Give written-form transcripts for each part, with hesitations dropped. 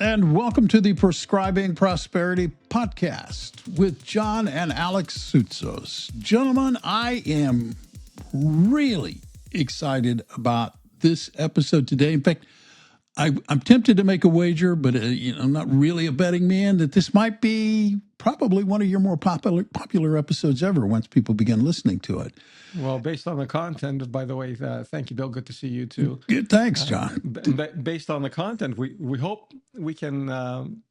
and welcome to the Prescribing Prosperity podcast with John and Alex Soutsos. Gentlemen, I am really excited about this episode today. In fact, I'm tempted to make a wager, but I'm not really a betting man, that this might be probably one of your more popular episodes ever once people begin listening to it. Well, based on the content, by the way, thank you, Bill. Good to see you too. Good, thanks, John. Based on the content, we hope we can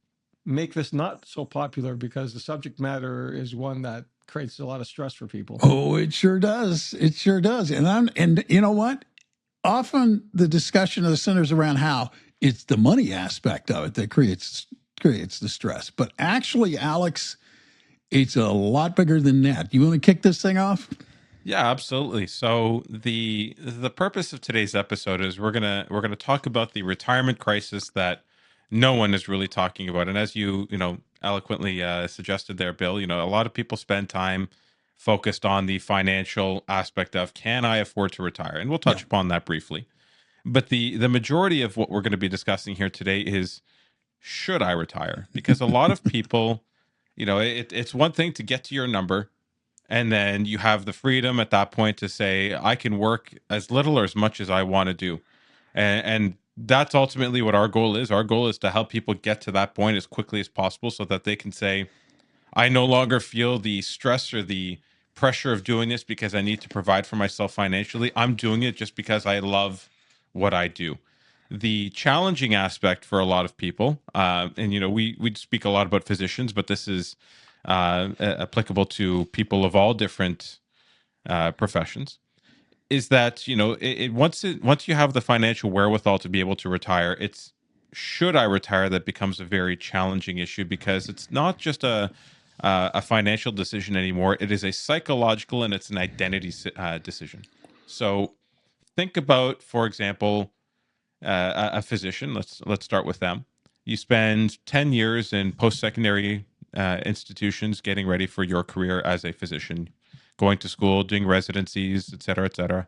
make this not so popular because the subject matter is one that creates a lot of stress for people. Oh, it sure does. It sure does. And you know what? Often the discussion centers around how it's the money aspect of it that creates the stress. But actually, Alex, it's a lot bigger than that. You want to kick this thing off? Yeah, absolutely. So the purpose of today's episode is we're gonna talk about the retirement crisis that no one is really talking about. And as you eloquently suggested there, Bill, a lot of people spend time focused on the financial aspect of, can I afford to retire? And we'll touch upon that briefly. But the majority of what we're going to be discussing here today is, should I retire? Because a lot of people, it's one thing to get to your number, and then you have the freedom at that point to say, I can work as little or as much as I want to do. And that's ultimately what our goal is. Our goal is to help people get to that point as quickly as possible so that they can say, I no longer feel the stress or the pressure of doing this because I need to provide for myself financially. I'm doing it just because I love what I do. The challenging aspect for a lot of people, and we speak a lot about physicians, but this is applicable to people of all different professions, is that once you have the financial wherewithal to be able to retire, it's, should I retire, that becomes a very challenging issue, because it's not just a financial decision anymore. It is a psychological and it's an identity decision. So think about, for example, a physician. Let's start with them. You spend 10 years in post-secondary institutions getting ready for your career as a physician, going to school, doing residencies, et cetera, et cetera.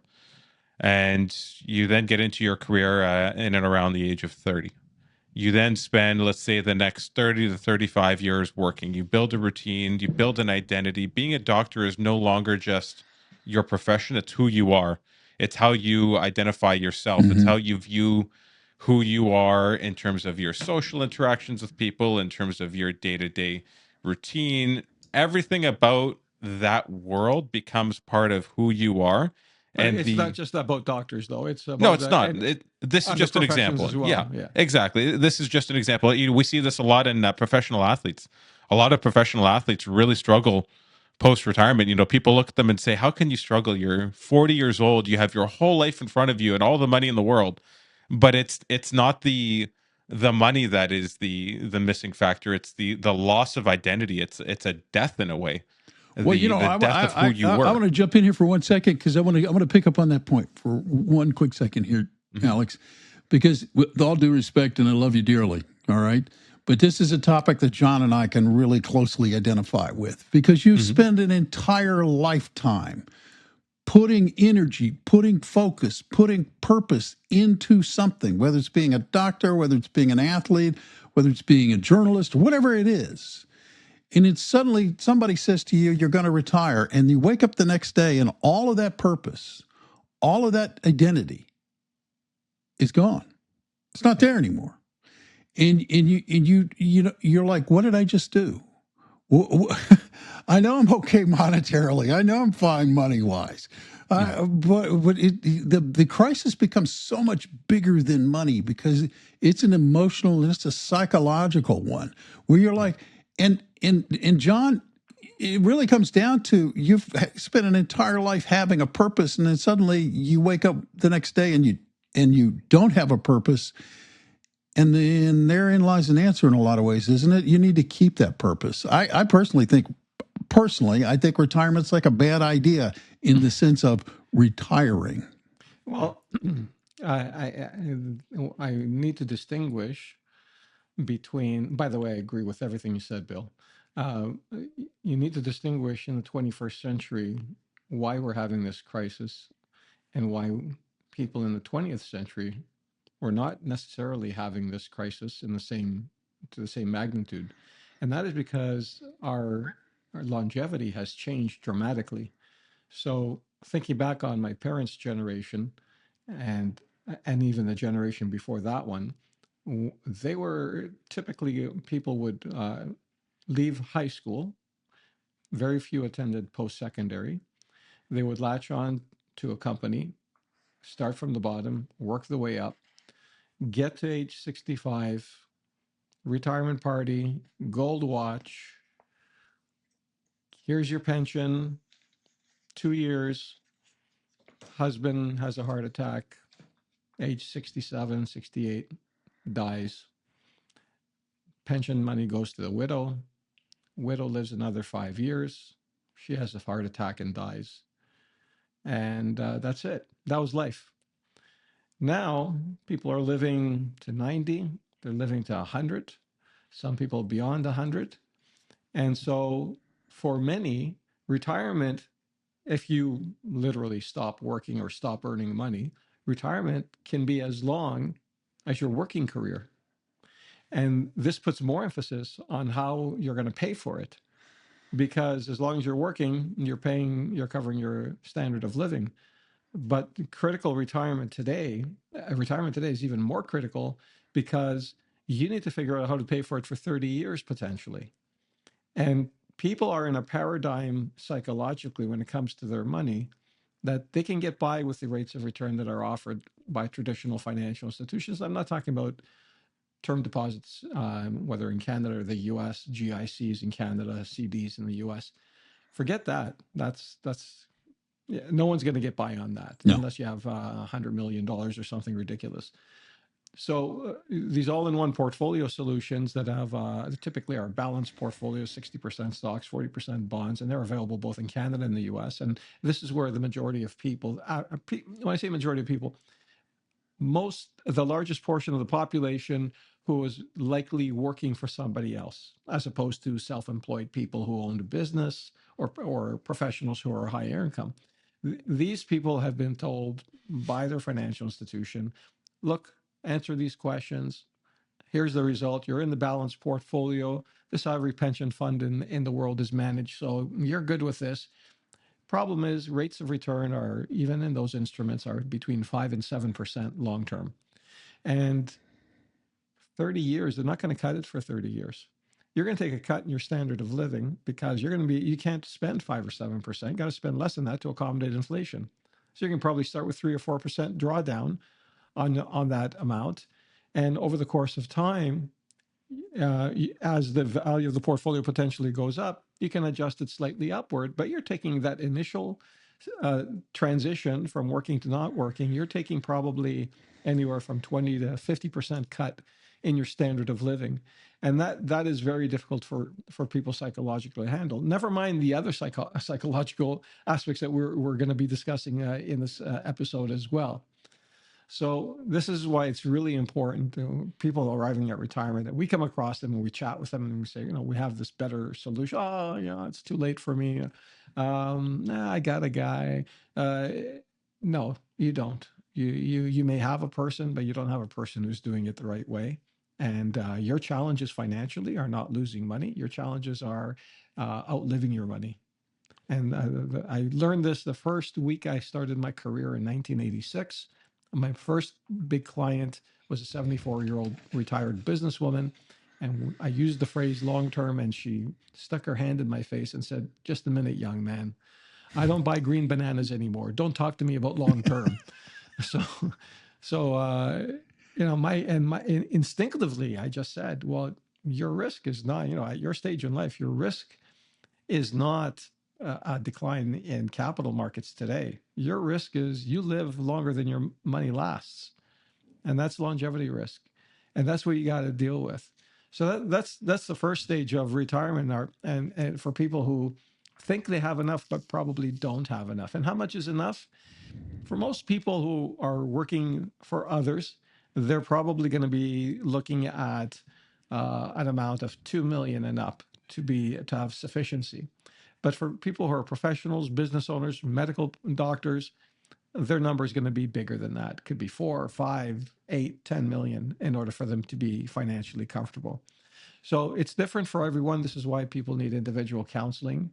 And you then get into your career in and around the age of 30. You then spend, let's say, the next 30 to 35 years working. You build a routine, you build an identity. Being a doctor is no longer just your profession, it's who you are. It's how you identify yourself. Mm-hmm. It's how you view who you are in terms of your social interactions with people, in terms of your day-to-day routine. Everything about that world becomes part of who you are. And it's not just about doctors, though. It's about, no, it's not. This is just an example. Well. Yeah, exactly. This is just an example. We see this a lot in professional athletes. A lot of professional athletes really struggle post-retirement. People look at them and say, how can you struggle? You're 40 years old. You have your whole life in front of you and all the money in the world. But it's not the money that is the missing factor. It's the loss of identity. It's a death in a way. Well, the death of who you were. I want to jump in here for 1 second, because I want to pick up on that point for one quick second here, mm-hmm. Alex, because with all due respect, and I love you dearly, all right, but this is a topic that John and I can really closely identify with, because you mm-hmm. spend an entire lifetime putting energy, putting focus, putting purpose into something, whether it's being a doctor, whether it's being an athlete, whether it's being a journalist, whatever it is. And it's suddenly somebody says to you, you're going to retire, and you wake up the next day and all of that purpose, all of that identity is gone. It's not there anymore. And you're like, what did I just do? I know I'm okay monetarily. I know I'm fine money-wise. But the crisis becomes so much bigger than money, because it's an emotional and it's a psychological one, where you're like, and John, it really comes down to, you've spent an entire life having a purpose, and then suddenly you wake up the next day and you don't have a purpose. And then therein lies an answer in a lot of ways, isn't it? You need to keep that purpose. I personally think retirement's like a bad idea in the sense of retiring. Well, I need to distinguish between, by the way, I agree with everything you said, Bill. You need to distinguish in the 21st century why we're having this crisis and why people in the 20th century were not necessarily having this crisis in the same to the same magnitude. And that is because our longevity has changed dramatically. So thinking back on my parents' generation and even the generation before that one, they were typically people would leave high school. Very few attended post-secondary. They would latch on to a company, start from the bottom, work the way up, get to age 65, retirement party, gold watch. Here's your pension, 2 years. Husband has a heart attack, age 67, 68, dies. Pension money goes to the widow. Widow lives another 5 years. She has a heart attack and dies. And that's it. That was life. Now, people are living to 90, they're living to 100, some people beyond 100. And so, for many, retirement, if you literally stop working or stop earning money, retirement can be as long as your working career. And this puts more emphasis on how you're going to pay for it. Because as long as you're working, you're covering your standard of living. But retirement today is even more critical because you need to figure out how to pay for it for 30 years potentially. And people are in a paradigm psychologically when it comes to their money that they can get by with the rates of return that are offered by traditional financial institutions. I'm not talking about term deposits, whether in Canada or the US, GICs in Canada, CDs in the US. Forget that. Yeah, no one's going to get by on that unless you have $100 million or something ridiculous. So these all-in-one portfolio solutions that have typically are balanced portfolios, 60% stocks, 40% bonds, and they're available both in Canada and the US. And this is where the majority of people, when I say majority of people, the largest portion of the population who is likely working for somebody else, as opposed to self-employed people who own a business or professionals who are high income. These people have been told by their financial institution, look, answer these questions. Here's the result. You're in the balanced portfolio. This is how every pension fund in the world is managed. So you're good with this. Problem is, rates of return are, even in those instruments, are between 5 and 7% long term. And 30 years, they're not going to cut it for 30 years. You're going to take a cut in your standard of living because you can't spend 5 or 7%. You got to spend less than that to accommodate inflation. So you can probably start with 3 or 4% drawdown on that amount. And over the course of time, as the value of the portfolio potentially goes up, you can adjust it slightly upward, but you're taking that initial transition from working to not working, you're taking probably anywhere from 20 to 50% cut in your standard of living. And that is very difficult for people psychologically to handle. Never mind the other psychological aspects that we're going to be discussing in this episode as well. So this is why it's really important to people arriving at retirement that we come across them and we chat with them and we say, we have this better solution. Oh, it's too late for me. I got a guy. No, you don't. You may have a person, but you don't have a person who's doing it the right way. And your challenges financially are not losing money. Your challenges are outliving your money. And I learned this the first week I started my career in 1986. My first big client was a 74-year-old retired businesswoman. And I used the phrase long term, and she stuck her hand in my face and said, "Just a minute, young man. I don't buy green bananas anymore. Don't talk to me about long term." Instinctively, I just said, well, your risk is not, at your stage in life, your risk is not a decline in capital markets today. Your risk is you live longer than your money lasts. And that's longevity risk. And that's what you got to deal with. So that's the first stage of retirement, and for people who think they have enough, but probably don't have enough. And how much is enough? For most people who are working for others, they're probably going to be looking at an amount of $2 million and up to have sufficiency. But for people who are professionals, business owners, medical doctors, their number is going to be bigger than that. It could be 4, 5, 8, 10 million in order for them to be financially comfortable. So it's different for everyone. This is why people need individual counseling.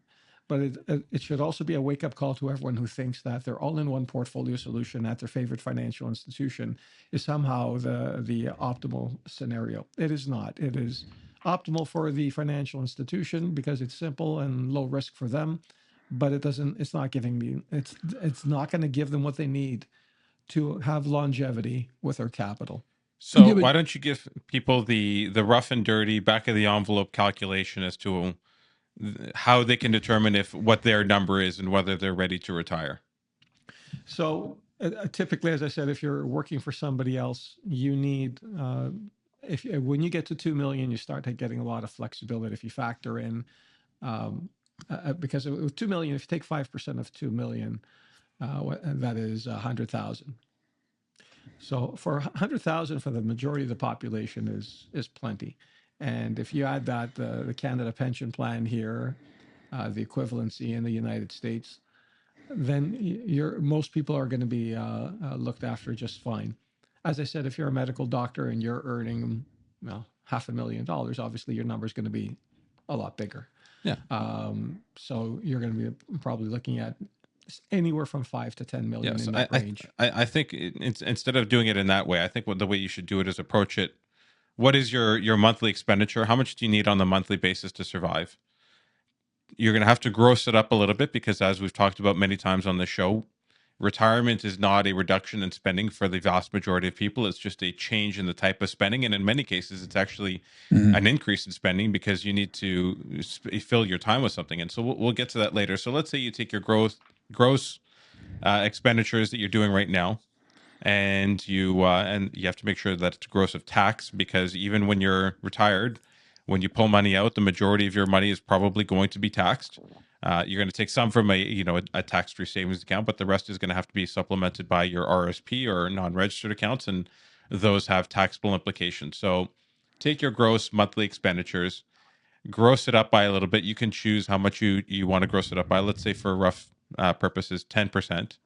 But it should also be a wake up call to everyone who thinks that their all in one portfolio solution at their favorite financial institution is somehow the optimal scenario. It is not. It is optimal for the financial institution because it's simple and low risk for them, but it's not giving me, it's not going to give them what they need to have longevity with their capital. So Yeah, but why don't you give people the rough and dirty back of the envelope calculation as to how they can determine if what their number is and whether they're ready to retire? So typically, as I said, if you're working for somebody else, you need when you get to 2 million, you start getting a lot of flexibility. If you factor in because with 2 million, if you take 5% of 2 million, that is 100,000. So for 100,000 for the majority of the population is plenty. And if you add that the Canada Pension Plan here, the equivalency in the United States, then most people are going to be looked after just fine. As I said, if you're a medical doctor and you're earning $500,000, obviously your number is going to be a lot bigger. Yeah. So you're going to be probably looking at anywhere from 5 to 10 million Yes, in that range. I think instead of doing it in that way, I think the way you should do it is approach it. What is your monthly expenditure? How much do you need on the monthly basis to survive? You're going to have to gross it up a little bit because, as we've talked about many times on the show, retirement is not a reduction in spending for the vast majority of people. It's just a change in the type of spending. And in many cases, it's actually an increase in spending because you need to fill your time with something. And so we'll get to that later. So let's say you take your gross expenditures that you're doing right now, and you have to make sure that it's gross of tax, because even when you're retired, when you pull money out, the majority of your money is probably going to be taxed. You're going to take some from a tax-free savings account, but the rest is going to have to be supplemented by your RSP or non-registered accounts, and those have taxable implications. So take your gross monthly expenditures, gross it up by a little bit. You can choose how much you want to gross it up by. Let's say for rough purposes, 10%.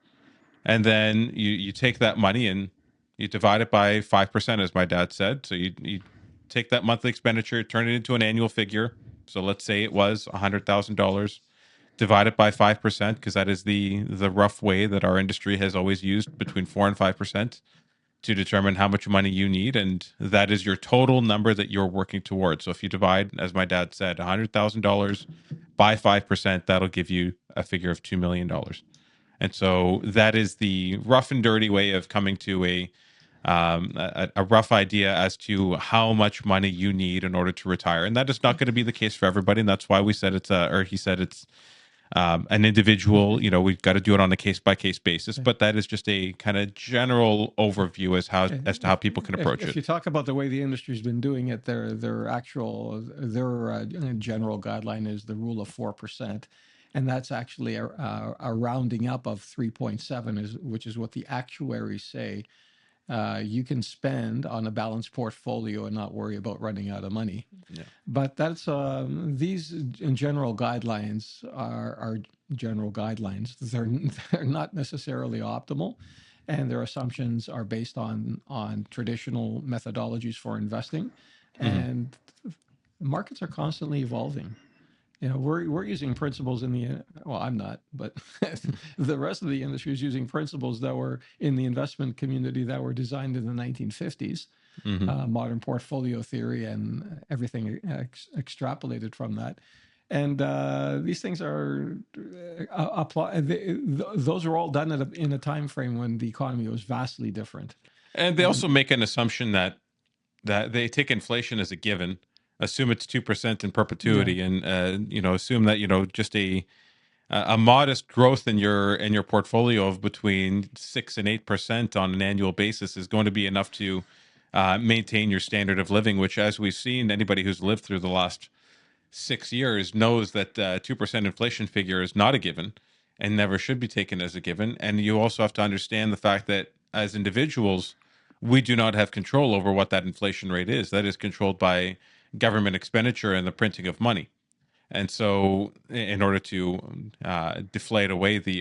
And then you take that money and you divide it by 5%, as my dad said. So you take that monthly expenditure, turn it into an annual figure. So let's say it was $100,000. Divide it by 5%, because that is the rough way that our industry has always used, between 4 and 5%, to determine how much money you need, and that is your total number that you're working towards. So if you divide, as my dad said, $100,000 by 5%, that'll give you a figure of $2 million. And so that is the rough and dirty way of coming to a rough idea as to how much money you need in order to retire. And that is not going to be the case for everybody. And that's why we said he said it's an individual, we've got to do it on a case by case basis, but that is just a kind of general overview as to how people can approach it. If you talk about the way the industry's been doing it, their general guideline is the rule of 4%. And that's actually a rounding up of 3.7, which is what the actuaries say you can spend on a balanced portfolio and not worry about running out of money. Yeah. But that's these general guidelines are general guidelines. They're not necessarily optimal, and their assumptions are based on traditional methodologies for investing, and markets are constantly evolving. We're using principles I'm not, but the rest of the industry is using principles that were in the investment community that were designed in the 1950s, modern portfolio theory and everything extrapolated from that. And these things are those are all done in a time frame when the economy was vastly different. And they also make an assumption that they take inflation as a given, assume it's 2% in perpetuity, and assume that just a modest growth in your portfolio of between 6 and 8% on an annual basis is going to be enough to maintain your standard of living. Which, as we've seen, anybody who's lived through the last 6 years knows that 2% inflation figure is not a given and never should be taken as a given. And you also have to understand the fact that as individuals, we do not have control over what that inflation rate is. That is controlled by government expenditure and the printing of money. And so, in order to inflate away the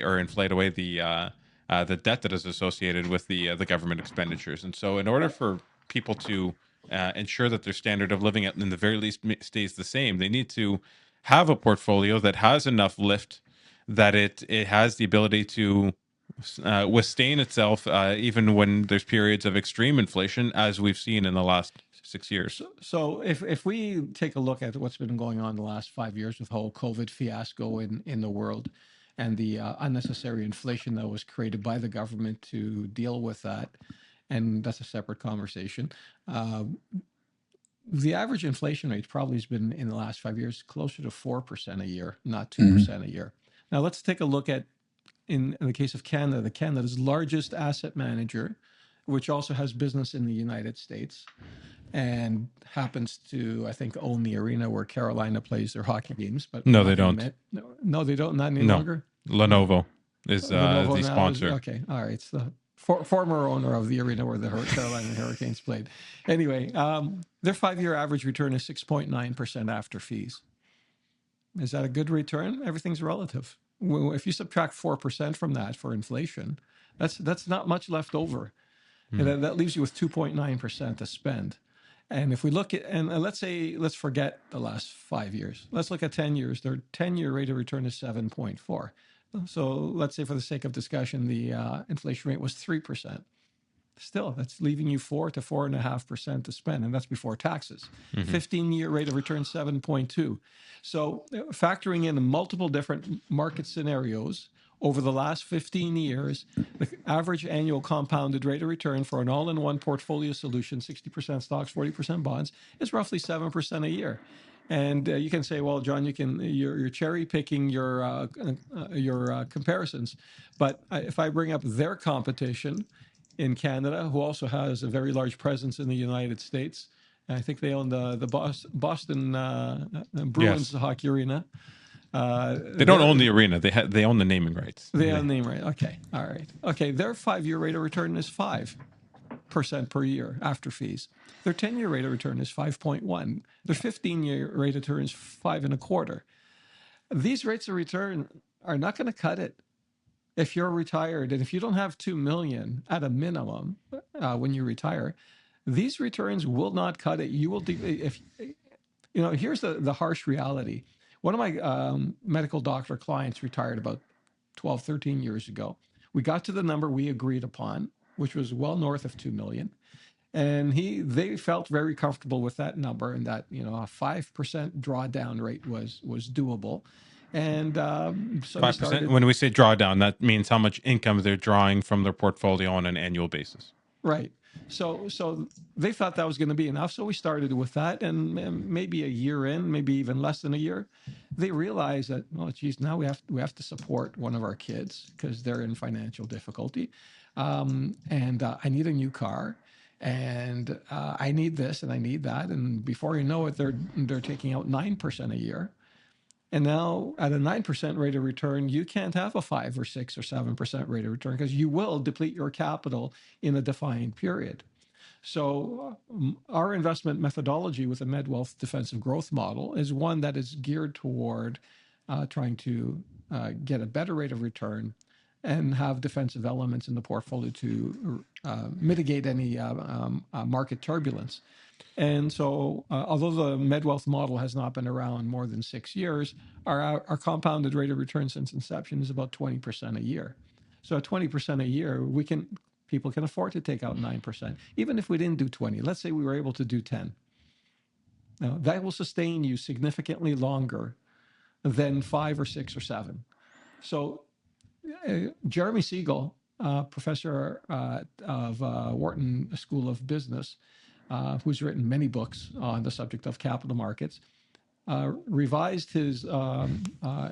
debt that is associated with the government expenditures, and so in order for people to ensure that their standard of living, in the very least, stays the same. They need to have a portfolio that has enough lift, that it has the ability to withstand itself, even when there's periods of extreme inflation, as we've seen in the last 6 years. So if we take a look at what's been going on the last 5 years with the whole COVID fiasco in the world, and the unnecessary inflation that was created by the government to deal with that, and that's a separate conversation. The average inflation rate probably has been, in the last 5 years, closer to 4% a year, not 2% a year. Now let's take a look at, in the case of Canada, Canada's largest asset manager, which also has business in the United States, and happens to, I think, own the arena where Carolina plays their hockey games. But No, they don't. No, they don't. Not any No. longer. Lenovo is Lenovo the now sponsor. okay, all right. It's the former owner of the arena where the Carolina Hurricanes played. Anyway, their 5-year average return is 6.9% after fees. Is that a good return? Everything's relative. If you subtract 4% from that for inflation, that's not much left over. And that leaves you with 2.9% to spend. And if we look at, and let's forget the last 5 years. Let's look at 10 years. Their 10-year rate of return is 7.4. So let's say, for the sake of discussion, the inflation rate was 3%. Still, that's leaving you 4 to 4.5% to spend, and that's before taxes. 15-year rate of return, 7.2. So factoring in multiple different market scenarios over the last 15 years, the average annual compounded rate of return for an all-in-one portfolio solution, 60% stocks, 40% bonds, is roughly 7% a year. And you can say, well, John, you're cherry picking your comparisons. But if I bring up their competition in Canada, who also has a very large presence in the United States, I think they own the Boston Bruins hockey arena. They don't own the arena. They own the naming rights. They own the name right. Okay, all right. Okay, their 5-year rate of return is 5% per year after fees. Their 10-year rate of return is 5.1. Their 15-year rate of return is 5.25. These rates of return are not going to cut it. If you're retired and if you don't have $2 million at a minimum when you retire, these returns will not cut it. You will, here's the harsh reality. One of my medical doctor clients retired about 12, 13 years ago. We got to the number we agreed upon, which was well north of $2 million. And they felt very comfortable with that number, and that, a 5% drawdown rate was doable. And so 5%. When we say drawdown, that means how much income they're drawing from their portfolio on an annual basis. Right. So they thought that was going to be enough. So we started with that, and maybe a year in, maybe even less than a year, they realized that, oh, geez, now we have to support one of our kids because they're in financial difficulty, and I need a new car, and I need this and I need that, and before you know it, they're taking out 9% a year. And now at a 9% rate of return, you can't have a 5 or 6 or 7% rate of return because you will deplete your capital in a defined period. So our investment methodology with the MedWealth defensive growth model is one that is geared toward trying to get a better rate of return and have defensive elements in the portfolio to mitigate any market turbulence. And so, although the MedWealth model has not been around more than 6 years, our compounded rate of return since inception is about 20% a year. So, at 20% a year, people can afford to take out 9%. Even if we didn't do 20, let's say we were able to do 10. Now, that will sustain you significantly longer than 5 or 6 or 7. So, Jeremy Siegel, professor of Wharton School of Business, who's written many books on the subject of capital markets, revised his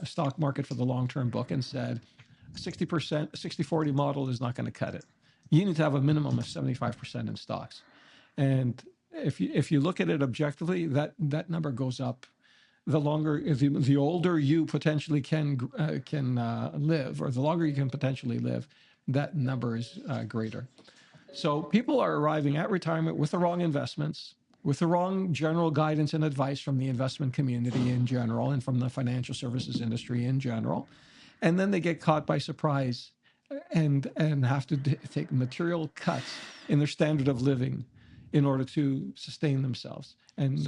stock market for the long-term book and said 60%, 60-40 model is not going to cut it. You need to have a minimum of 75% in stocks. And if you look at it objectively, that number goes up. The older you potentially can live, or the longer you can potentially live, that number is greater. So people are arriving at retirement with the wrong investments, with the wrong general guidance and advice from the investment community in general and from the financial services industry in general. And then they get caught by surprise and have to take material cuts in their standard of living in order to sustain themselves. And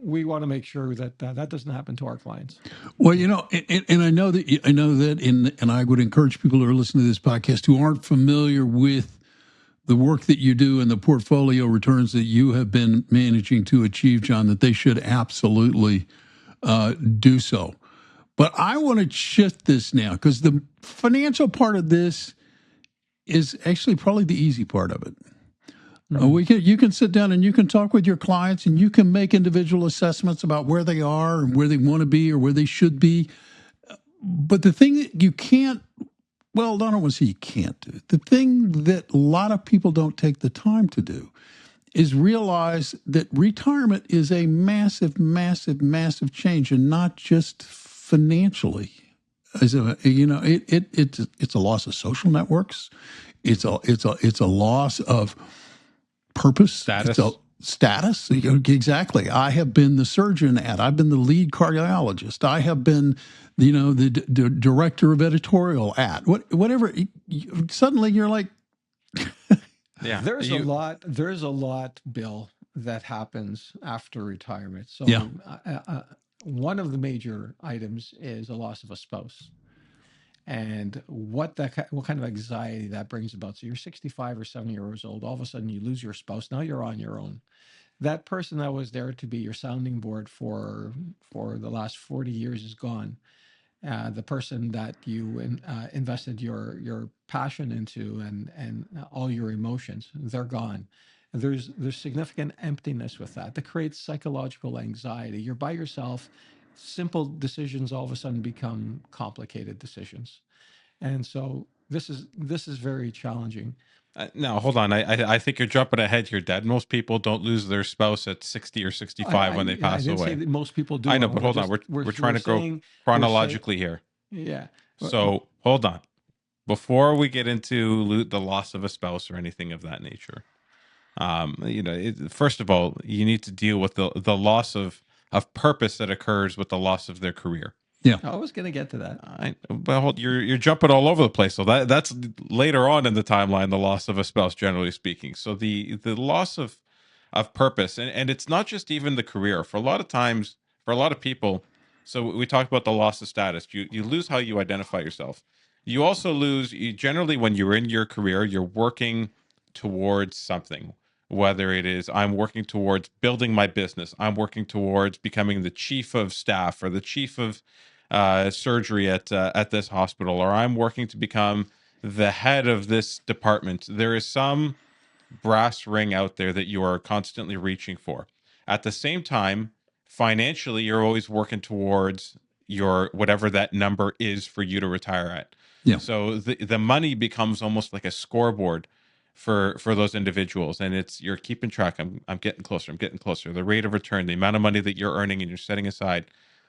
we want to make sure that that doesn't happen to our clients. Well, and I know that, and I would encourage people who are listening to this podcast who aren't familiar with the work that you do and the portfolio returns that you have been managing to achieve, John, that they should absolutely do so. But I want to shift this now because the financial part of this is actually probably the easy part of it. You can sit down and you can talk with your clients and you can make individual assessments about where they are and where they want to be or where they should be. But the thing that you can't, well, I don't want to say you can't do. The thing that a lot of people don't take the time to do is realize that retirement is a massive, massive, massive change, and not just financially. It's a loss of social networks. It's a loss of purpose, status. Exactly. I have been the surgeon I've been the lead cardiologist. I have been, the director of editorial whatever. Suddenly you're like, Yeah. There's a lot, Bill, that happens after retirement. So Yeah. one of the major items is a loss of a spouse. And what kind of anxiety that brings about. So you're 65 or 70 years old. All of a sudden, you lose your spouse. Now you're on your own. That person that was there to be your sounding board for the last 40 years is gone. The person that you invested your passion into and all your emotions, they're gone. There's significant emptiness with that. That creates psychological anxiety. You're by yourself. Simple decisions all of a sudden become complicated decisions, and so this is very challenging. Now, hold on. I think you're jumping ahead here, Dad. Most people don't lose their spouse at 60 or 65 when they I pass didn't say away. that most people do. I know, but hold on. We're trying to go chronologically here. Yeah. So hold on. Before we get into the loss of a spouse or anything of that nature, first of all, you need to deal with the loss of purpose that occurs with the loss of their career. Yeah. I was going to get to that. You're jumping all over the place. So that's later on in the timeline, the loss of a spouse, generally speaking. So the loss of purpose, and it's not just even the career. For a lot of people, so we talked about the loss of status. You lose how you identify yourself. You also lose. Generally, when you're in your career, you're working towards something. Whether it is I'm working towards building my business, I'm working towards becoming the chief of staff or the chief of surgery at this hospital, or I'm working to become the head of this department. There is some brass ring out there that you are constantly reaching for. At the same time, financially, you're always working towards your whatever that number is for you to retire at. Yeah. So the money becomes almost like a scoreboard for those individuals, and you're keeping track. I'm getting closer. I'm getting closer. The rate of return, the amount of money that you're earning and you're setting aside.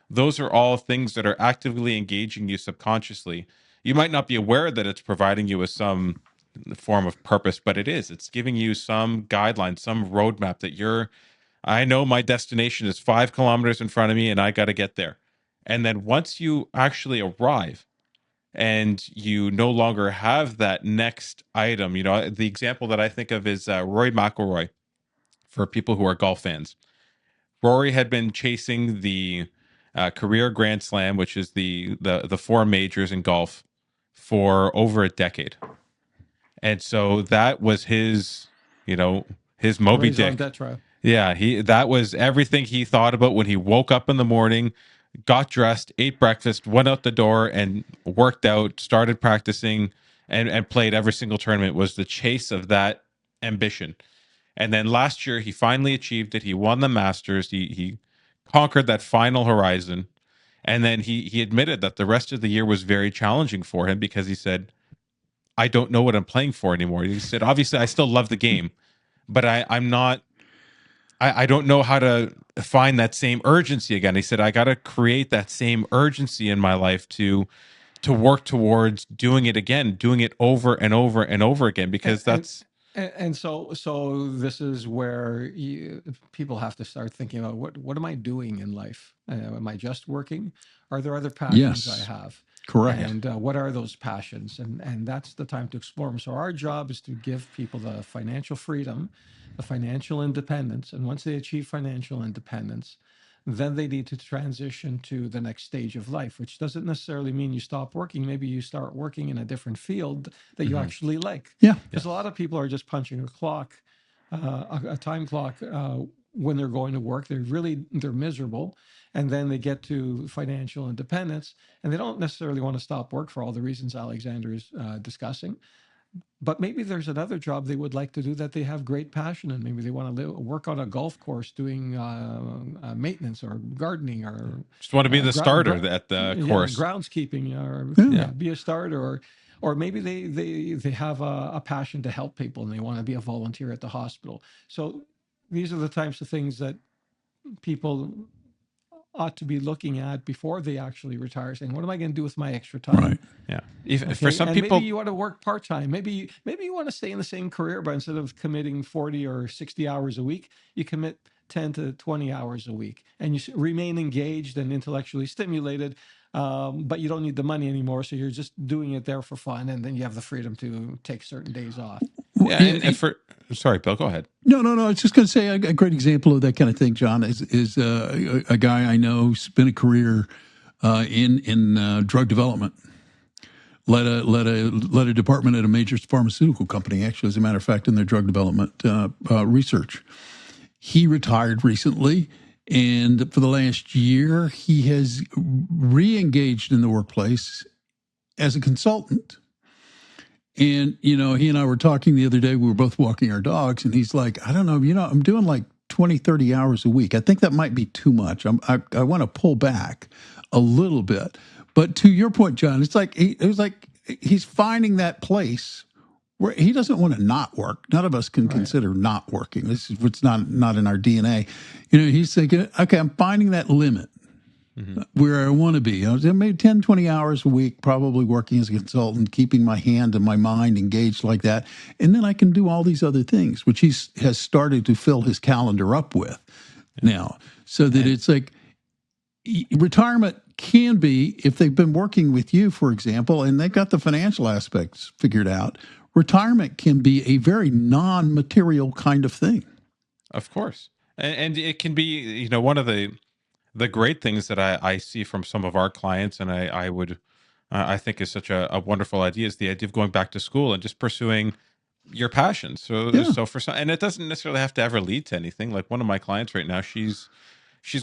Those are all things that are actively engaging you subconsciously. You might not be aware that it's providing you with some form of purpose, but it is. It's giving you some guidelines, some roadmap that I know my destination is 5 kilometers in front of me and I got to get there. And then once you actually arrive and you no longer have that next item, the example that I think of is Rory McIlroy for people who are golf fans. Rory had been chasing the career Grand Slam, which is the 4 majors in golf, for over a decade. And so that was his Moby Dick. Yeah, that was everything he thought about when he woke up in the morning, got dressed, ate breakfast, went out the door and worked out, started practicing and played every single tournament, was the chase of that ambition. And then last year he finally achieved it. He won the Masters. He conquered that final horizon. And then he admitted that the rest of the year was very challenging for him because he said, I don't know what I'm playing for anymore. He said, obviously, I still love the game, but I'm not. I don't know how to find that same urgency again. He said, I got to create that same urgency in my life to work towards doing it again, doing it over and over and over again, because so this is where people have to start thinking about what am I doing in life? Am I just working? Are there other passions I have? Correct. And what are those passions? And that's the time to explore them. So our job is to give people the financial freedom the financial independence. And once they achieve financial independence, then they need to transition to the next stage of life, which doesn't necessarily mean you stop working. Maybe you start working in a different field that you actually like. Yeah. Because a lot of people are just punching a clock, a time clock, when they're going to work. They're miserable. And then they get to financial independence, and they don't necessarily want to stop work for all the reasons Alexander is discussing. But maybe there's another job they would like to do that they have great passion in. Maybe they want to work on a golf course doing maintenance or gardening or Just want to be the starter at the course. groundskeeping, or be a starter, or maybe they have a passion to help people and they want to be a volunteer at the hospital. So these are the types of things that people ought to be looking at before they actually retire, saying, what am I going to do with my extra time? Right. Yeah. For some people, maybe you want to work part-time. Maybe you want to stay in the same career, but instead of committing 40 or 60 hours a week, you commit 10 to 20 hours a week, and you remain engaged and intellectually stimulated, but you don't need the money anymore, so you're just doing it there for fun, and then you have the freedom to take certain days off. Yeah, and sorry, Bill, go ahead. No. I was just going to say a great example of that kind of thing, John, is a guy I know who's been a career in drug development. Led a department at a major pharmaceutical company, actually, as a matter of fact, in their drug development research. He retired recently, and for the last year, he has re-engaged in the workplace as a consultant. And, he and I were talking the other day. We were both walking our dogs, and he's like, I don't know, I'm doing like 20, 30 hours a week. I think that might be too much. I want to pull back a little bit. But to your point, John, it was like he's finding that place where he doesn't want to not work. None of us can consider not working. This is what's not in our DNA. He's thinking, okay, I'm finding that limit. Where I want to be. Maybe 10, 20 hours a week, probably working as a consultant, keeping my hand and my mind engaged like that. And then I can do all these other things, which he has started to fill his calendar up with now. So that it's like retirement can be, if they've been working with you, for example, and they've got the financial aspects figured out, retirement can be a very non-material kind of thing. Of course. And it can be, one of the great things that I see from some of our clients, and I think is such a wonderful idea, is the idea of going back to school and just pursuing your passion. So for some, and it doesn't necessarily have to ever lead to anything. Like one of my clients right now, she's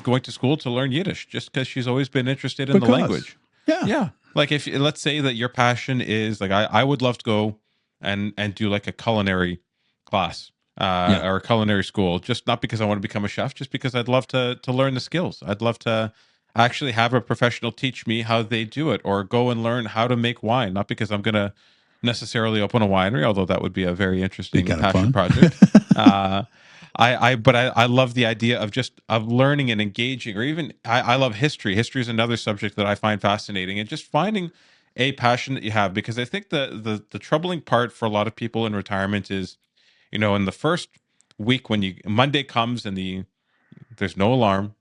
going to school to learn Yiddish just because she's always been interested in the language. Yeah. Like if let's say that your passion is like I would love to go and do like a culinary class. Or culinary school, just not because I want to become a chef, just because I'd love to learn the skills. I'd love to actually have a professional teach me how they do it, or go and learn how to make wine, not because I'm going to necessarily open a winery, although that would be a very interesting passion project. I love the idea of learning and engaging, or even I love history. History is another subject that I find fascinating, and just finding a passion that you have, because I think the troubling part for a lot of people in retirement is, in the first week when Monday comes and there's no alarm,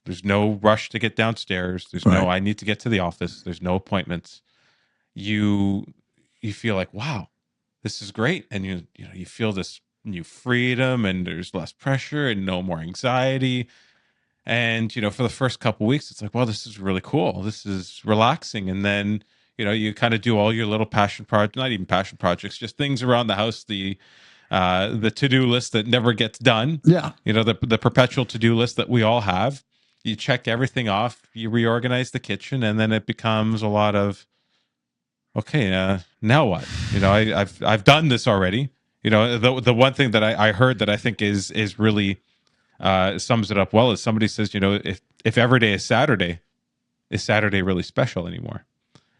there's no rush to get downstairs, there's no I need to get to the office, there's no appointments. You feel like, wow, this is great, and you feel this new freedom, and there's less pressure and no more anxiety. And for the first couple of weeks, it's like, well, this is really cool. This is relaxing, and then you kind of do all your little passion projects, not even passion projects, just things around the house, the to-do list that never gets done. Yeah. The perpetual to-do list that we all have. You check everything off, you reorganize the kitchen, and then it becomes a lot of, okay, now what? I've done this already. The one thing that I heard that I think is really sums it up well is somebody says, if every day is Saturday really special anymore?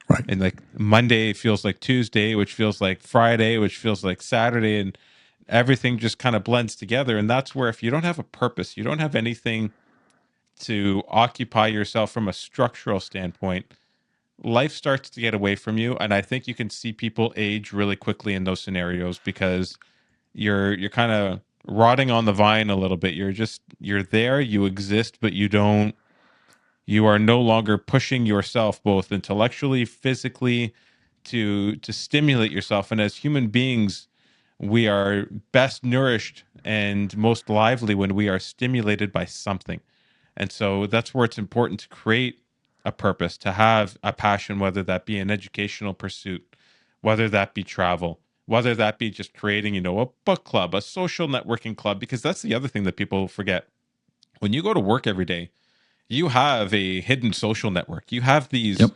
Right. And like Monday feels like Tuesday, which feels like Friday, which feels like Saturday, and everything just kind of blends together. And that's where, if you don't have a purpose, you don't have anything to occupy yourself from a structural standpoint, life starts to get away from you. And I think you can see people age really quickly in those scenarios, because you're kind of rotting on the vine a little bit. You're there, you exist, but you are no longer pushing yourself, both intellectually, physically, to stimulate yourself. And as human beings, we are best nourished and most lively when we are stimulated by something. And so that's where it's important to create a purpose, to have a passion, whether that be an educational pursuit, whether that be travel, whether that be just creating, a book club, a social networking club, because that's the other thing that people forget. When you go to work every day, you have a hidden social network. You have these Yep.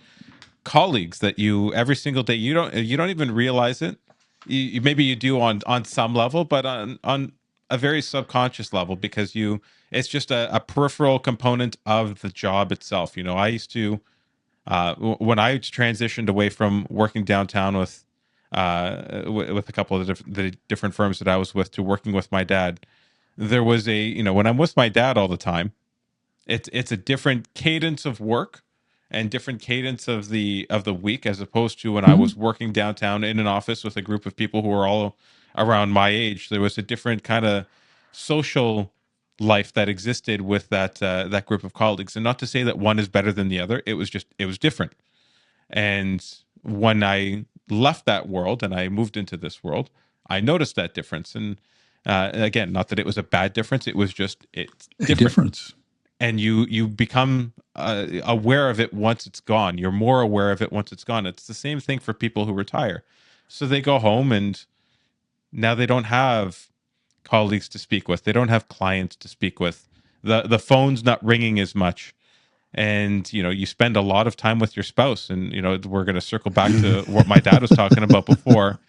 colleagues that you every single day you don't even realize it. Maybe you do on some level, but on a very subconscious level, because it's just a peripheral component of the job itself. I used to when I transitioned away from working downtown with a couple of the different firms that I was with to working with my dad. There was when I'm with my dad all the time, it's a different cadence of work and different cadence of the week, as opposed to when I Mhm. was working downtown in an office with a group of people who were all around my age. There was a different kind of social life that existed with that group of colleagues, and not to say that one is better than the other. It was different. And when I left that world and I moved into this world, I noticed that difference. And again, not that it was a bad difference, it's A different. difference. And you become aware of it once it's gone. You're more aware of it once it's gone. It's the same thing for people who retire. So they go home and now they don't have colleagues to speak with. They don't have clients to speak with. The phone's not ringing as much. And you spend a lot of time with your spouse. And we're going to circle back to what my dad was talking about before.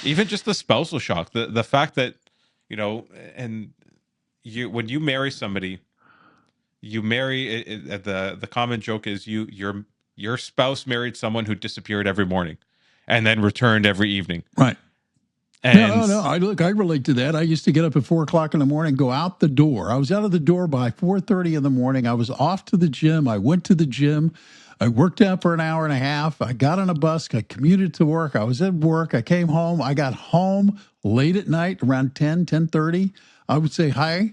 Even just the spousal shock, the fact that and when you marry somebody, the common joke is your spouse married someone who disappeared every morning and then returned every evening. Right. And No. I relate to that. I used to get up at 4 o'clock in the morning, go out the door. I was out of the door by 4:30 in the morning. I was off to the gym. I went to the gym. I worked out for an hour and a half. I got on a bus. I commuted to work. I was at work. I came home. I got home late at night, around 10:30. I would say, hi,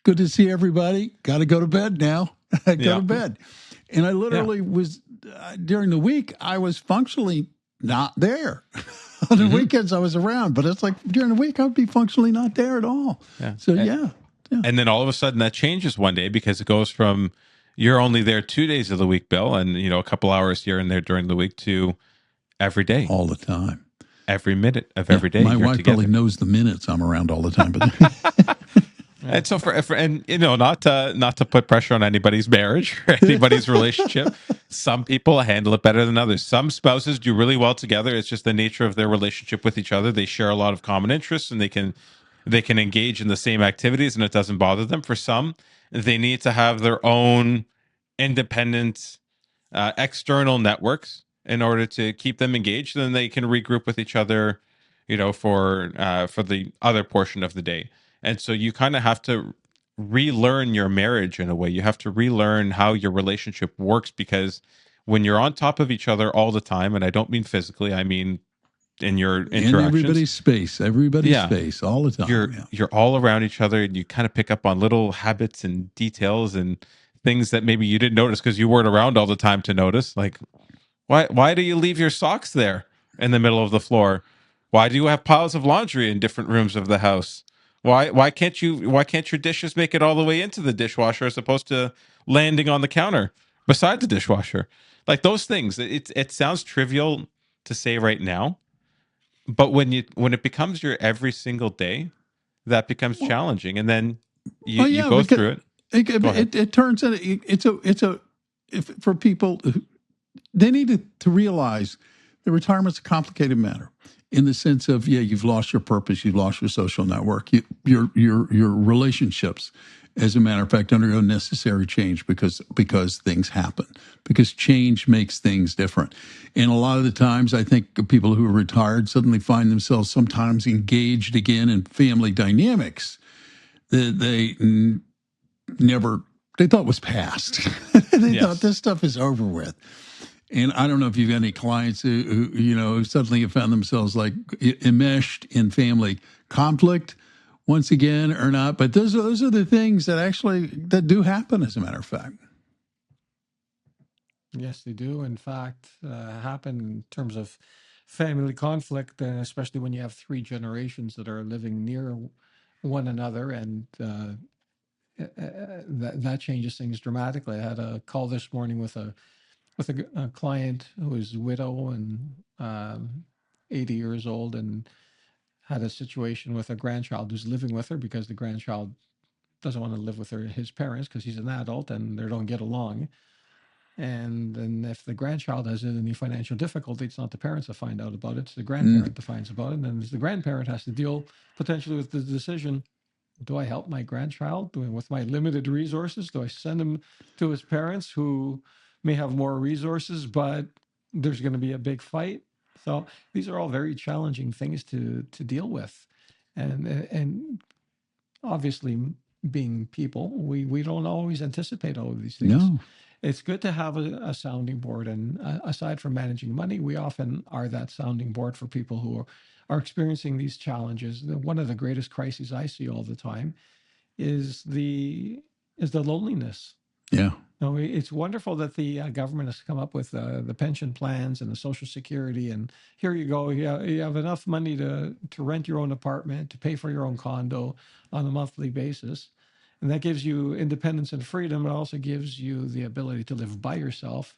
good to see everybody. Got to go to bed now. I go yeah, to bed. And I yeah, literally was, during the week, I was functionally not there. On the hmm weekends, I was around, but it's like during the week, I would be functionally not there at all. yeah. So, yeah. And then all of a sudden that changes one day, because it goes from you're only there 2 days of the week, Bill, and a couple hours here and there during the week, to every day, All the time. every minute of Yeah. every day My you're wife probably together. knows the minutes I'm around all the time, but Yeah. And so and not to put pressure on anybody's marriage or anybody's relationship, some people handle it better than others. Some spouses do really well together. It's just the nature of their relationship with each other. They share a lot of common interests, and they can engage in the same activities, and it doesn't bother them. For some, they need to have their own independent external networks in order to keep them engaged. Then they can regroup with each other, for the other portion of the day. And so you kind of have to relearn your marriage in a way. You have to relearn how your relationship works, because when you're on top of each other all the time, and I don't mean physically, I mean in your in interactions, everybody's yeah, space all the time. you're Yeah. you're all around each other, and you kind of pick up on little habits and details and things that maybe you didn't notice because you weren't around all the time to notice. Like, why do you leave your socks there in the middle of the floor? Why do you have piles of laundry in different rooms of the house? Why can't your dishes make it all the way into the dishwasher as opposed to landing on the counter beside the dishwasher? Like those things. It sounds trivial to say right now, but when it becomes your every single day, that becomes Well, challenging. And then well, you yeah, go because through it. it, Go ahead. it turns into it's a if for people they need to realize that retirement's a complicated matter in the sense of, yeah, you've lost your purpose, you've lost your social network, your relationships, as a matter of fact, undergo necessary change because things happen, because change makes things different. And a lot of the times, I think people who are retired suddenly find themselves sometimes engaged again in family dynamics that never they thought was past. They thought Yes. this stuff is over with. And I don't know if you've got any clients who suddenly have found themselves like enmeshed in family conflict once again or not. But those are the things that do happen, as a matter of fact. Yes, they do. In fact, happen in terms of family conflict, especially when you have three generations that are living near one another, and that changes things dramatically. I had a call this morning with a client who is widow and 80 years old, and had a situation with a grandchild who's living with her because the grandchild doesn't want to live with his parents because he's an adult and they don't get along. And then if the grandchild has any financial difficulty, it's not the parents that find out about it, it's the grandparent that finds about it. And then the grandparent has to deal potentially with the decision, do I help my grandchild with my limited resources? Do I send him to his parents who may have more resources, but there's going to be a big fight? So these are all very challenging things to deal with. And obviously, being people, we don't always anticipate all of these things. No. It's good to have a sounding board. And aside from managing money, we often are that sounding board for people who are experiencing these challenges. One of the greatest crises I see all the time is the loneliness. Yeah. No, it's wonderful that the government has come up with the pension plans and the Social Security, and here you go. You have enough money to rent your own apartment, to pay for your own condo on a monthly basis, and that gives you independence and freedom. It also gives you the ability to live by yourself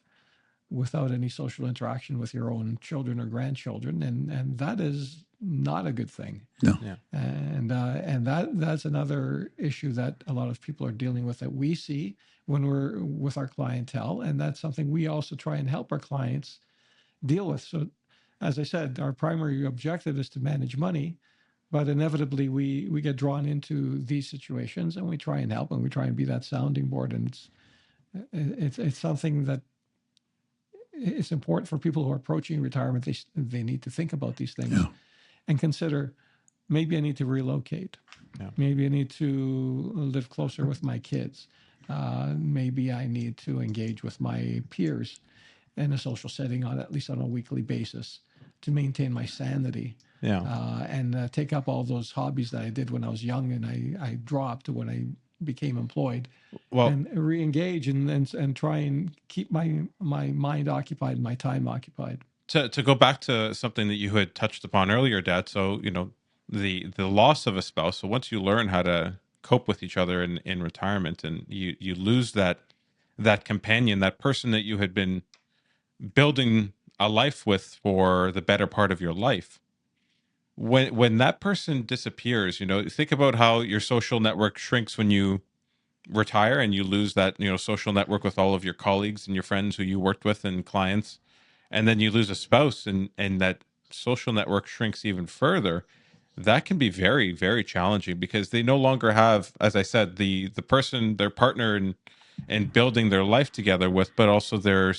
without any social interaction with your own children or grandchildren, and that is not a good thing. No. Yeah. And that's another issue that a lot of people are dealing with, that we see when we're with our clientele, and that's something we also try and help our clients deal with. So, as I said, our primary objective is to manage money, but inevitably we get drawn into these situations, and we try and help, and we try and be that sounding board. And it's something that it's important for people who are approaching retirement. They need to think about these things and consider, maybe I need to relocate. Yeah. Maybe I need to live closer with my kids. Maybe I need to engage with my peers in a social setting at least on a weekly basis to maintain my sanity. Yeah. And take up all those hobbies that I did when I was young and I dropped when I became employed. Well, And re-engage and try and keep my mind occupied, my time occupied. to go back to something that you had touched upon earlier, Dad. So, the loss of a spouse. So once you learn how to cope with each other in retirement, and you lose that companion, that person that you had been building a life with for the better part of your life, when that person disappears, think about how your social network shrinks when you retire, and you lose that social network with all of your colleagues and your friends who you worked with and clients, and then you lose a spouse, and that social network shrinks even further. That can be very, very challenging, because they no longer have, as I said, the person, their partner, and building their life together with, but also their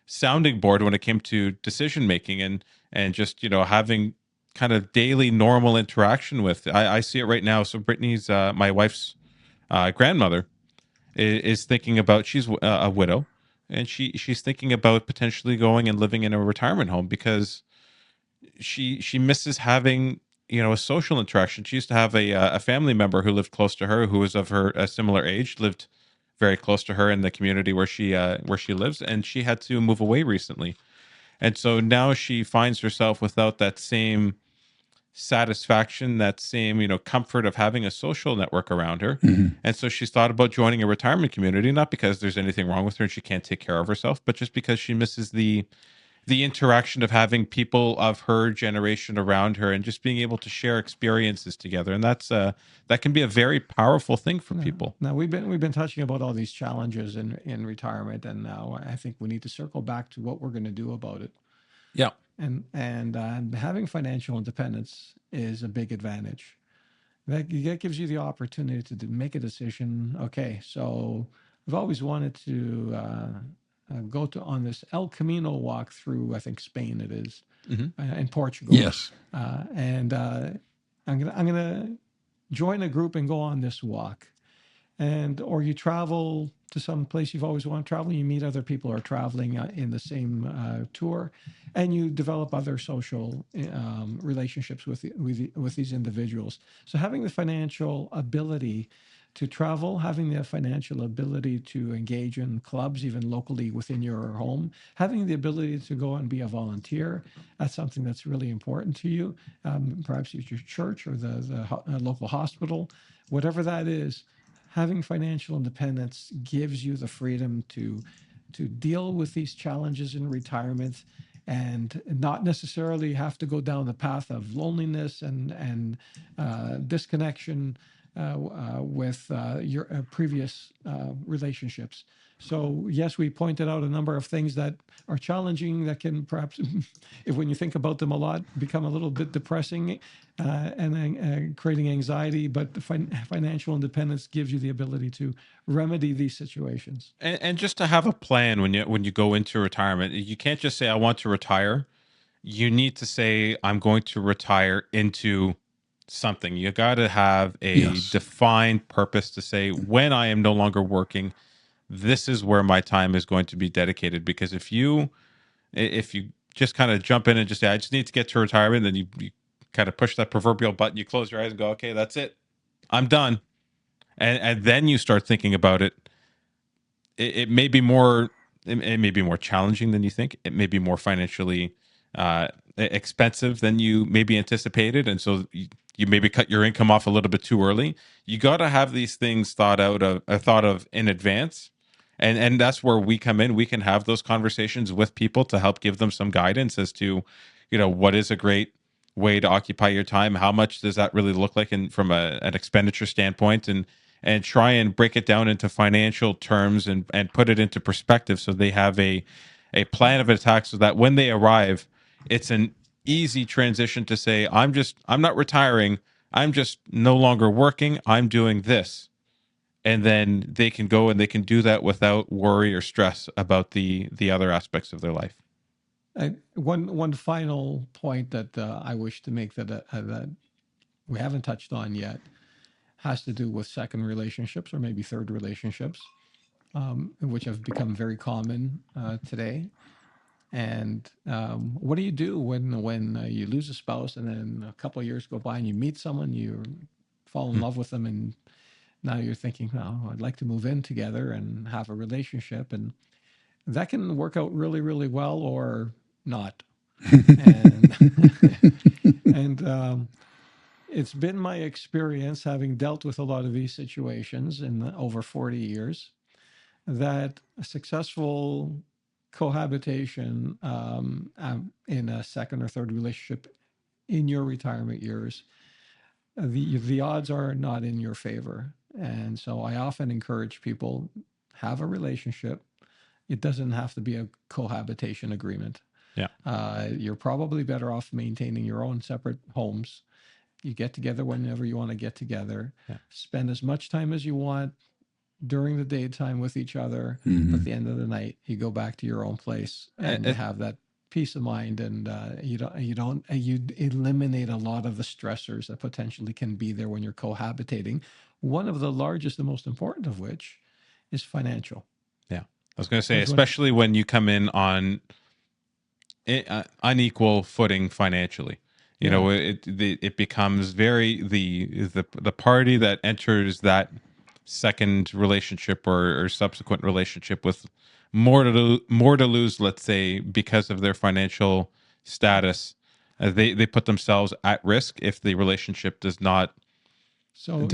sounding board when it came to decision making, and just having kind of daily normal interaction with. I see it right now. So Brittany's my wife's grandmother is thinking about, she's a widow, and she's thinking about potentially going and living in a retirement home, because she misses having a social interaction. She used to have a family member who lived close to her, who was of her a similar age, lived very close to her in the community where she lives, and she had to move away recently. And so now she finds herself without that same satisfaction, that same comfort of having a social network around her. And so she's thought about joining a retirement community, not because there's anything wrong with her and she can't take care of herself, but just because she misses the interaction of having people of her generation around her, and just being able to share experiences together. And that's that can be a very powerful thing for people. Now we've been touching about all these challenges in retirement, and now I think we need to circle back to what we're going to do about it. Yeah. And having financial independence is a big advantage. That gives you the opportunity to make a decision. Okay, so I've always wanted to go on this El Camino walk through, I think, Spain it is, in Portugal. Yes. And I'm gonna join a group and go on this walk. Or you travel to some place you've always wanted to travel. You meet other people who are traveling in the same tour, and you develop other social relationships with these individuals. So having the financial ability to travel, having the financial ability to engage in clubs, even locally within your home, having the ability to go and be a volunteer. That's something that's really important to you. Perhaps it's your church or the local hospital, whatever that is. Having financial independence gives you the freedom to deal with these challenges in retirement and not necessarily have to go down the path of loneliness and disconnection with your previous relationships. So yes, we pointed out a number of things that are challenging that can perhaps, if when you think about them a lot, become a little bit depressing and creating anxiety. But the financial independence gives you the ability to remedy these situations. And just to have a plan when you go into retirement, you can't just say I want to retire. You need to say I'm going to retire into something. You got to have a Yes. defined purpose to say when I am no longer working, this is where my time is going to be dedicated. Because if you just kind of jump in and just say I just need to get to retirement, then you kind of push that proverbial button, you close your eyes and go, okay, that's it, I'm done, and then you start thinking about it. It may be more, it may be more challenging than you think. It may be more financially expensive than you maybe anticipated, and so you maybe cut your income off a little bit too early. You got to have these things thought of in advance, and that's where we come in. We can have those conversations with people to help give them some guidance as to, what is a great way to occupy your time. How much does that really look like, from an expenditure standpoint, and try and break it down into financial terms and put it into perspective so they have a plan of attack so that when they arrive, it's an easy transition to say, I'm not retiring. I'm just no longer working. I'm doing this. And then they can go and they can do that without worry or stress about the other aspects of their life. One final point that I wish to make that we haven't touched on yet has to do with second relationships or maybe third relationships, which have become very common today. And what do you do when you lose a spouse and then a couple of years go by and you meet someone, you fall in love with them, and now you're thinking, oh, I'd like to move in together and have a relationship. And that can work out really, really well or not. And it's been my experience, having dealt with a lot of these situations in over 40 years, that a successful cohabitation in a second or third relationship in your retirement years, the odds are not in your favor. And so I often encourage people, have a relationship. It doesn't have to be a cohabitation agreement. Yeah. You're probably better off maintaining your own separate homes. You get together whenever you want to get together. Yeah. Spend as much time as you want during the daytime with each other. Mhm. At the end of the night, you go back to your own place and you have that peace of mind, and you eliminate a lot of the stressors that potentially can be there when you're cohabitating. One of the largest and most important of which is financial. Yeah. I was going to say, especially when you come in on unequal footing financially. It becomes very the party that enters that second relationship or subsequent relationship with more to lose, let's say, because of their financial status. They put themselves at risk if the relationship does not go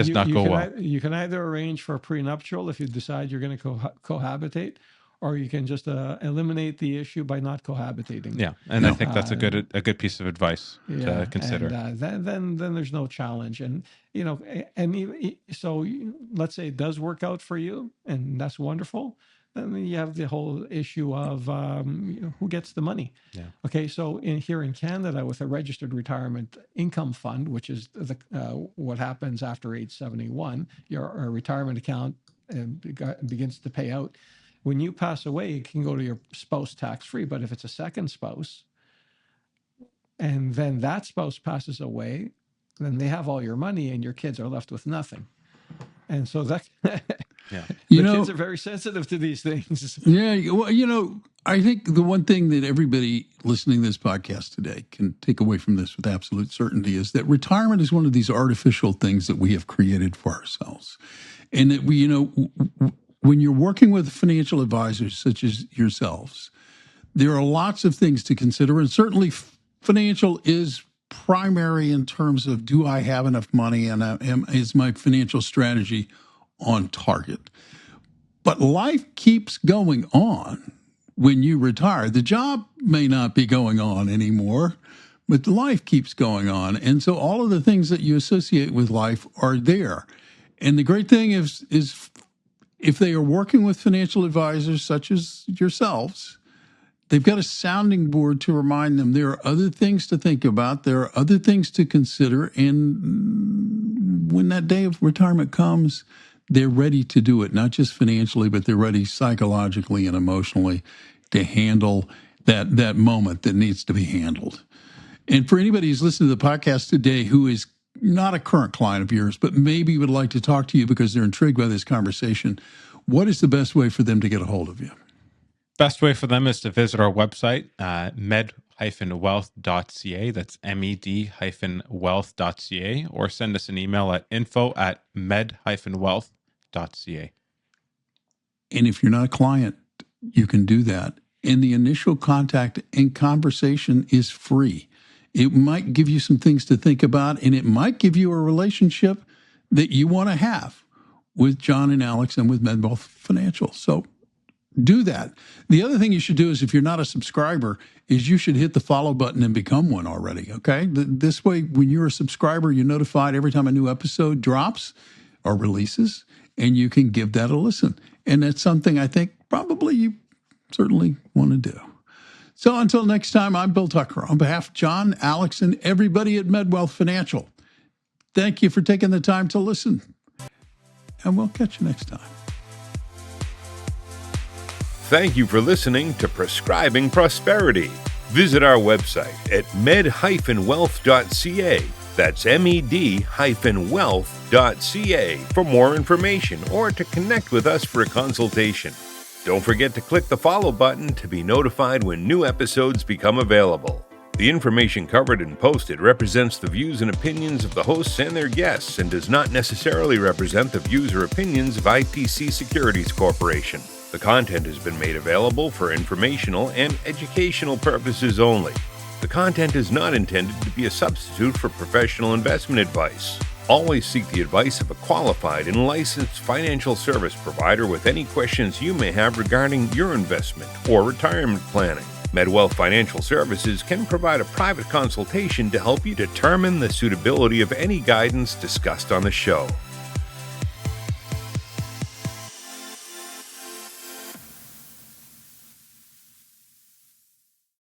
well. You can either arrange for a prenuptial if you decide you're going to cohabitate, or you can just eliminate the issue by not cohabitating. Yeah, and I think that's a good piece of advice to consider. And then there's no challenge, and so let's say it does work out for you, and that's wonderful. Then you have the whole issue of who gets the money. Yeah. Okay, so here in Canada, with a registered retirement income fund, which is what happens after age 71, your retirement account begins to pay out. When you pass away, it can go to your spouse tax-free. But if it's a second spouse, and then that spouse passes away, then they have all your money, and your kids are left with nothing. And so that, yeah, kids are very sensitive to these things. Yeah, well, I think the one thing that everybody listening to this podcast today can take away from this with absolute certainty is that retirement is one of these artificial things that we have created for ourselves. And that when you're working with financial advisors such as yourselves, there are lots of things to consider, and certainly financial is primary in terms of, do I have enough money, and is my financial strategy on target? But life keeps going on when you retire. The job may not be going on anymore, but life keeps going on. And so all of the things that you associate with life are there. And the great thing is if they are working with financial advisors such as yourselves, they've got a sounding board to remind them there are other things to think about. There are other things to consider. And when that day of retirement comes, they're ready to do it, not just financially, but they're ready psychologically and emotionally to handle that moment that needs to be handled. And for anybody who's listening to the podcast today who is not a current client of yours, but maybe would like to talk to you because they're intrigued by this conversation, what is the best way for them to get a hold of you? Best way for them is to visit our website, med-wealth.ca. That's med-wealth.ca, or send us an email at info@med-wealth.ca. And if you're not a client, you can do that. And the initial contact and conversation is free. It might give you some things to think about, and it might give you a relationship that you want to have with John and Alex and with MedWealth Financial. So do that. The other thing you should do is, if you're not a subscriber, is you should hit the follow button and become one already, okay? This way, when you're a subscriber, you're notified every time a new episode drops or releases, and you can give that a listen. And that's something I think probably you certainly want to do. So until next time, I'm Bill Tucker. On behalf of John, Alex, and everybody at MedWealth Financial, thank you for taking the time to listen. And we'll catch you next time. Thank you for listening to Prescribing Prosperity. Visit our website at med-wealth.ca. That's med-wealth.ca for more information or to connect with us for a consultation. Don't forget to click the follow button to be notified when new episodes become available. The information covered and posted represents the views and opinions of the hosts and their guests and does not necessarily represent the views or opinions of IPC Securities Corporation. The content has been made available for informational and educational purposes only. The content is not intended to be a substitute for professional investment advice. Always seek the advice of a qualified and licensed financial service provider with any questions you may have regarding your investment or retirement planning. MedWealth Financial Services can provide a private consultation to help you determine the suitability of any guidance discussed on the show.